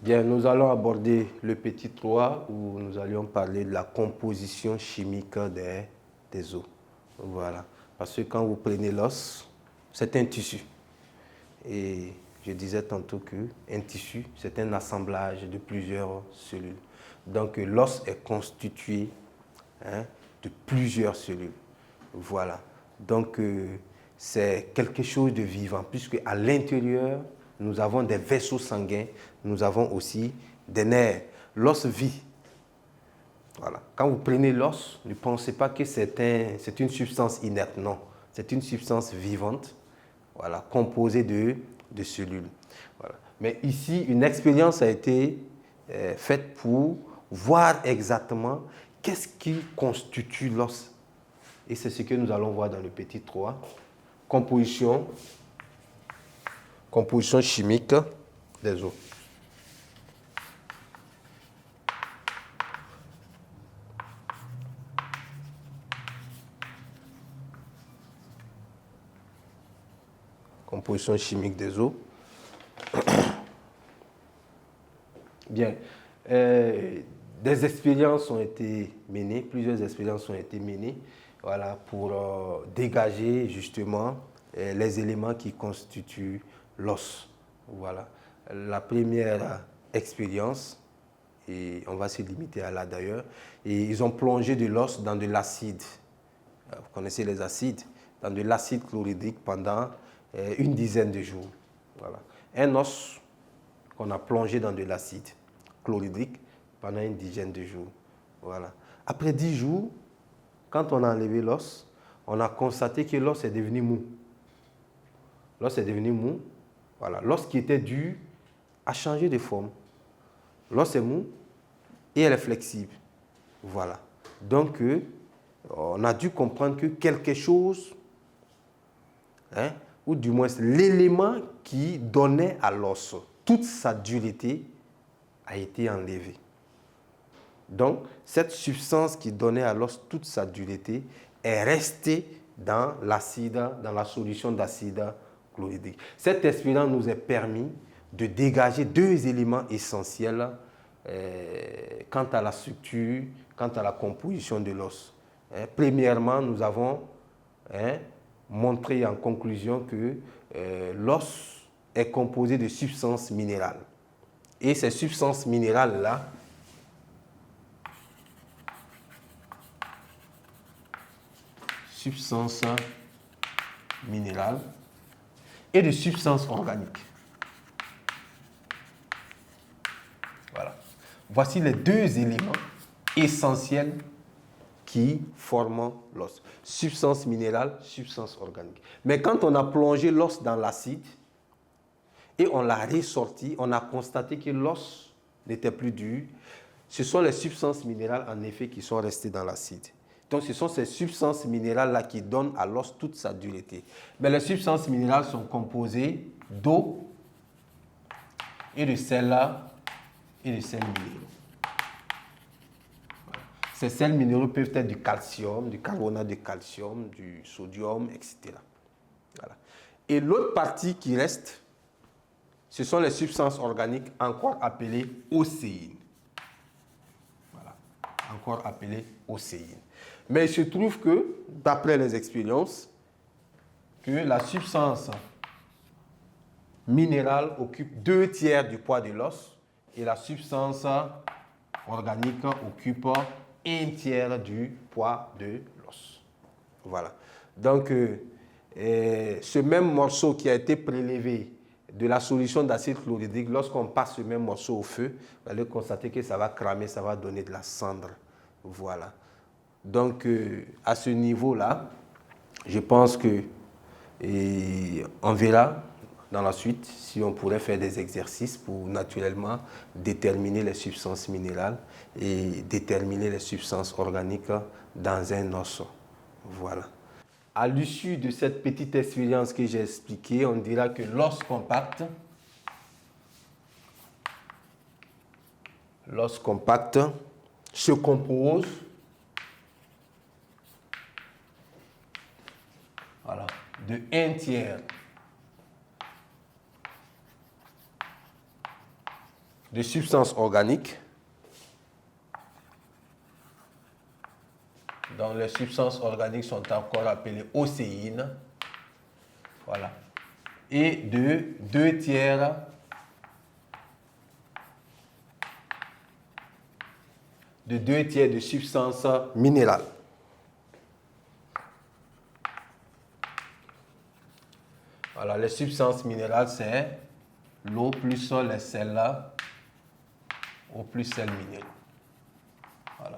Bien, nous allons aborder le petit 3 où nous allions parler de la composition chimique des os. Voilà. Parce que quand vous prenez l'os, c'est un tissu. Et je disais tantôt qu'un tissu, c'est un assemblage de plusieurs cellules. Donc l'os est constitué de plusieurs cellules. Voilà. Donc c'est quelque chose de vivant, puisque à l'intérieur, nous avons des vaisseaux sanguins, nous avons aussi des nerfs. L'os vit. Voilà. Quand vous prenez l'os, ne pensez pas que c'est une substance inerte, non. C'est une substance vivante, voilà, composée de cellules. Voilà. Mais ici, une expérience a été faite pour voir exactement qu'est-ce qui constitue l'os. Et c'est ce que nous allons voir dans le petit 3. Composition chimique des os. Composition chimique des os. Bien. Des expériences ont été menées, plusieurs expériences ont été menées, voilà, pour dégager justement les éléments qui constituent l'os. Voilà. La première expérience, et on va se limiter à là d'ailleurs, et ils ont plongé de l'os dans de l'acide. Vous connaissez les acides, dans de l'acide chlorhydrique pendant une dizaine de jours. Voilà. Un os qu'on a plongé dans de l'acide chlorhydrique pendant une dizaine de jours. Voilà. Après 10 jours, quand on a enlevé l'os, on a constaté que l'os est devenu mou. L'os est devenu mou. Voilà. L'os qui était dur a changé de forme. L'os est mou et elle est flexible. Voilà. Donc, on a dû comprendre que quelque chose, ou du moins l'élément qui donnait à l'os toute sa dureté, a été enlevé. Donc, cette substance qui donnait à l'os toute sa dureté est restée dans l'acide, dans la solution d'acide chlorhydrique. Cette expérience nous a permis de dégager deux éléments essentiels quant à la structure, quant à la composition de l'os. Premièrement, nous avons montré en conclusion que l'os est composé de substances minérales. Et ces substances minérales-là substances minérales et de substances organiques. Voilà. Voici les deux éléments essentiels qui forment l'os. Substances minérales, substances organiques. Mais quand on a plongé l'os dans l'acide et on l'a ressorti, on a constaté que l'os n'était plus dur. Ce sont les substances minérales en effet qui sont restées dans l'acide. Donc ce sont ces substances minérales-là qui donnent à l'os toute sa dureté. Mais les substances minérales sont composées d'eau et de sel-là et de sels minéraux. Voilà. Ces sels minéraux peuvent être du calcium, du carbonate de calcium, du sodium, etc. Voilà. Et l'autre partie qui reste, ce sont les substances organiques encore appelées océines. Voilà. Encore appelées océines. Mais il se trouve que, d'après les expériences, que la substance minérale occupe 2/3 du poids de l'os et la substance organique occupe 1/3 du poids de l'os. Voilà. Donc, ce même morceau qui a été prélevé de la solution d'acide chlorhydrique, lorsqu'on passe ce même morceau au feu, vous allez constater que ça va cramer, ça va donner de la cendre. Voilà. Donc, à ce niveau-là, je pense que on verra dans la suite si on pourrait faire des exercices pour naturellement déterminer les substances minérales et déterminer les substances organiques dans un os. Voilà. À l'issue de cette petite expérience que j'ai expliquée, on dira que l'os compact se compose de 1/3 de substances organiques. Donc les substances organiques sont encore appelées océines. Voilà. Et de 2/3 de substances minérales. Voilà, les substances minérales, c'est l'eau plus les sels, eau plus sels minéraux. Voilà,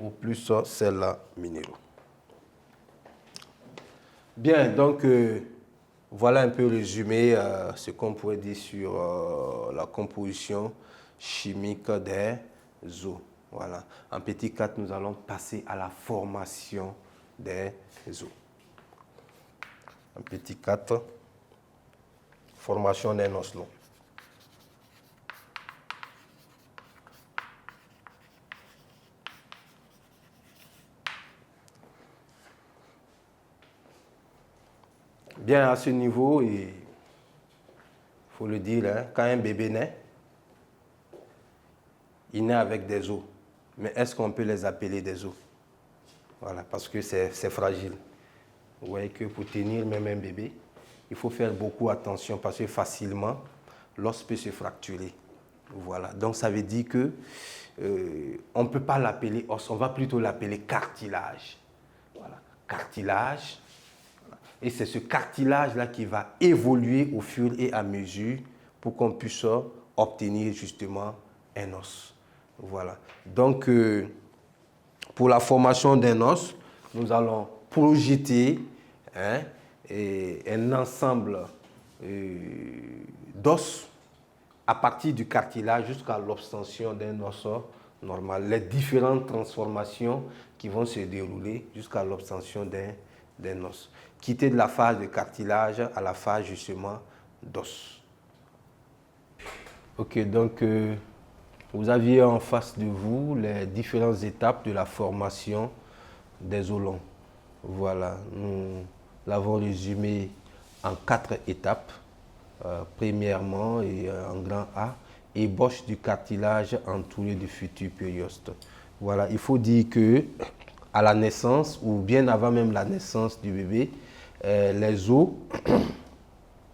eau plus sels minéraux. Bien, donc voilà un peu résumé ce qu'on pourrait dire sur la composition chimique des eaux. Voilà. En petit 4, nous allons passer à la formation des eaux. En petit 4, formation d'un osselon. Bien, à ce niveau, il faut le dire, hein, quand un bébé naît, il naît avec des os. Mais est-ce qu'on peut les appeler des os? Voilà, parce que c'est fragile. Vous voyez que pour tenir même un bébé, il faut faire beaucoup attention parce que facilement, l'os peut se fracturer. Voilà, donc ça veut dire que on ne peut pas l'appeler os, on va plutôt l'appeler cartilage. Voilà, cartilage. Et c'est ce cartilage-là qui va évoluer au fur et à mesure pour qu'on puisse obtenir justement un os. Voilà. Donc, pour la formation d'un os, nous allons projeter un ensemble d'os à partir du cartilage jusqu'à l'obtention d'un os normal. Les différentes transformations qui vont se dérouler jusqu'à l'obtention d'un os. Quitter de la phase de cartilage à la phase justement d'os. Ok, donc vous aviez en face de vous les différentes étapes de la formation des os longs. Voilà, nous l'avons résumé en 4 étapes. Premièrement, et en grand A, ébauche du cartilage entouré du futur périoste. Voilà, il faut dire que à la naissance, ou bien avant même la naissance du bébé, les os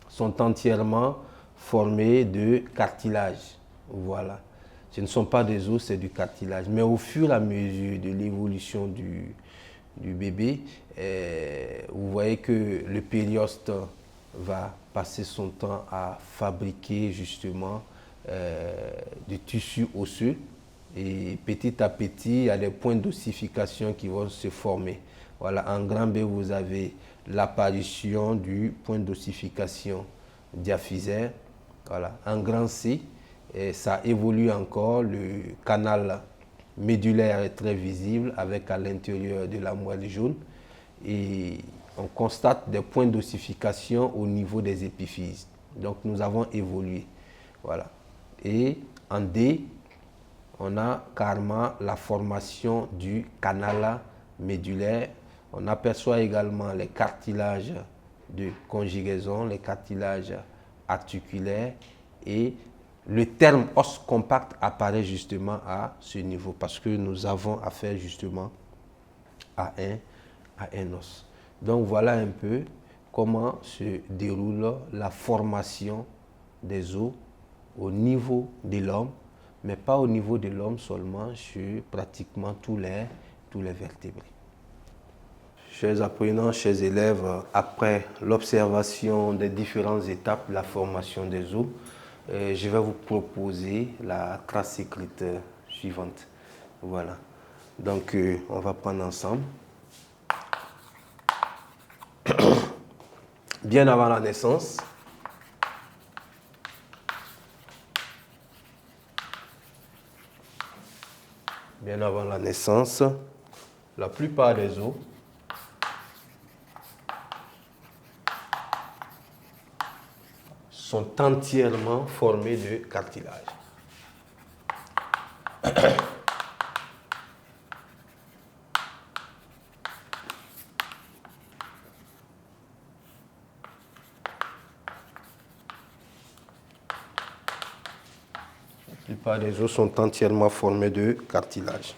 sont entièrement formés de cartilage. Voilà. Ce ne sont pas des os, c'est du cartilage. Mais au fur et à mesure de l'évolution du bébé, vous voyez que le périoste va passer son temps à fabriquer justement du tissu osseux. Et petit à petit, il y a des points d'ossification qui vont se former. Voilà, en grand B, vous avez l'apparition du point d'ossification diaphysaire. Voilà, en grand C, et ça évolue encore, le canal médulaire est très visible avec à l'intérieur de la moelle jaune. Et on constate des points d'ossification au niveau des épiphyses. Donc nous avons évolué. Voilà. Et en D, on a carrément la formation du canal médulaire. On aperçoit également les cartilages de conjugaison, les cartilages articulaires, et le terme os compact apparaît justement à ce niveau parce que nous avons affaire justement à un os. Donc voilà un peu comment se déroule la formation des os au niveau de l'homme, mais pas au niveau de l'homme seulement, sur pratiquement tous les vertébrés. Chers apprenants, chers élèves, après l'observation des différentes étapes de la formation des os, je vais vous proposer la trace écrite suivante. Voilà. Donc, on va prendre ensemble. Bien avant la naissance, la plupart des os sont entièrement formés de cartilage. plupart des os sont entièrement formés de cartilage.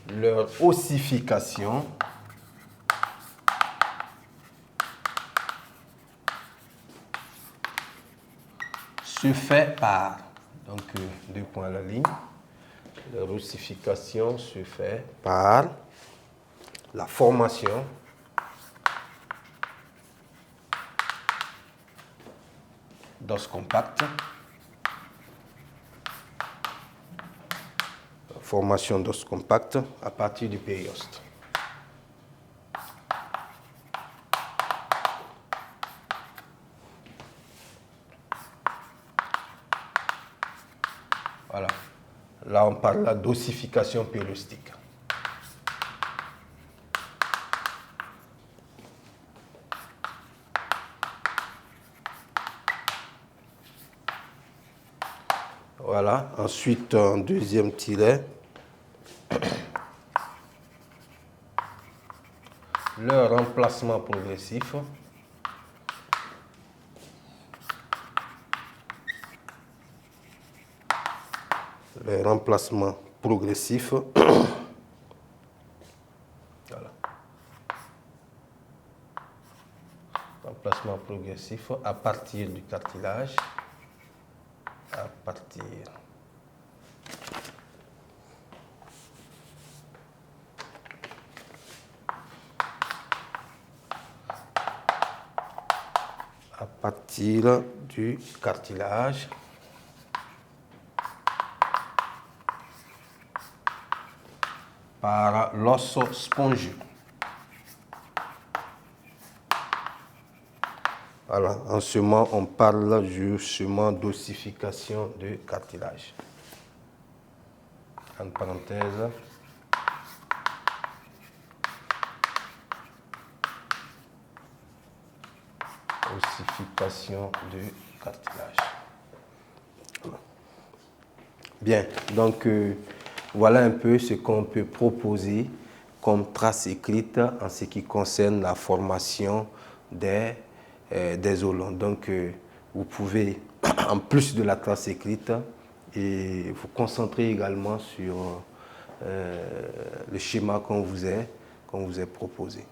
Leur ossification se fait par, donc 2 points à la ligne, leur ossification se fait par la formation d'os compacts, à partir du périoste. Voilà. Là, on parle d'ossification périostique. Voilà. Ensuite, un deuxième tiret. Leur remplacement progressif. Le remplacement progressif. Voilà. Remplacement progressif à partir du cartilage. À partir du cartilage. Par l'os spongieux. Voilà, en ce moment, on parle justement d'ossification de cartilage. En parenthèse. Ossification du cartilage. Voilà. Bien, donc voilà un peu ce qu'on peut proposer comme trace écrite en ce qui concerne la formation des os longs. Donc vous pouvez, en plus de la trace écrite, et vous concentrer également sur le schéma qu'on vous est proposé.